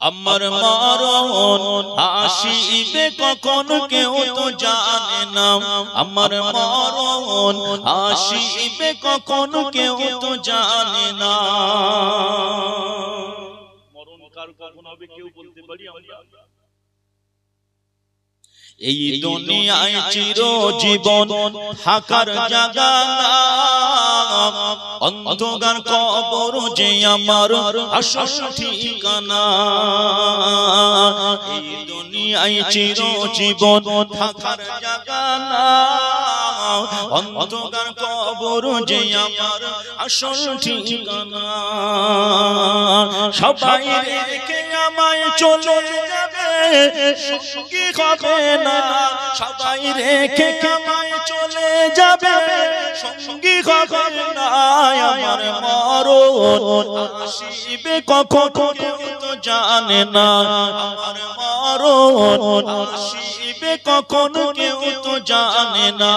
আমার মরণ আসিবে কখন কেউ তো জানে না, আমার মরণ আসিবে কখন কেউ তো জানে না। মরণ কার কখন হবে কেউ বলতে পারি আমরা? এই দুনিয়ায় চিরজীবন থাকার জায়গা না, অন্ধকার কবর যে আমার আসল ঠিকানা। এই দুনিয়ায় চিরজীবন থাকার জায়গা না, অন্ধকার কবর যে আমার আসল ঠিকানা। সবাই রেখে আমায় চলে যাবে, সঙ্গী হবে না। সবাই রেখে আমায় চলে যাবে, সঙ্গী হবে না। আমার মরণ আসিবে কখন কেউ তো জানে না, আমার মরণ আসিবে কখন কেউ তো জানে না।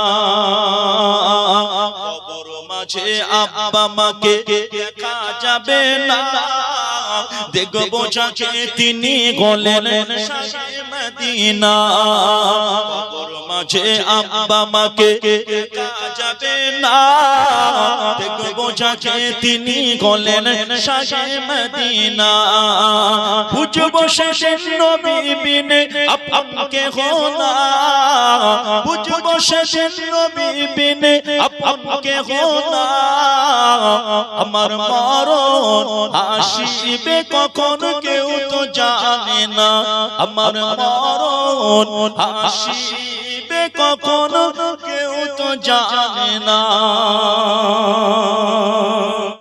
কবর মাঝে আব্বা মাকে দেখা যাবে না, দেখবো যাকে তিনি গলেন শাহে মদিনা। কবর মাঝে আব্বা মাকে দেখা যাবে না, দেখবো যাকে তিনি গলেন শাহে মদিনা। বুঝবো শেষে নবী বিনে আপনকে হোনা, বুঝবো শেষে নবী বিনে আপনকে হোনা। আমার মরণ আসিবে কখন কেউ তো জানে না, আমার মরণ আসিবে কখন কেউ তো জানে না।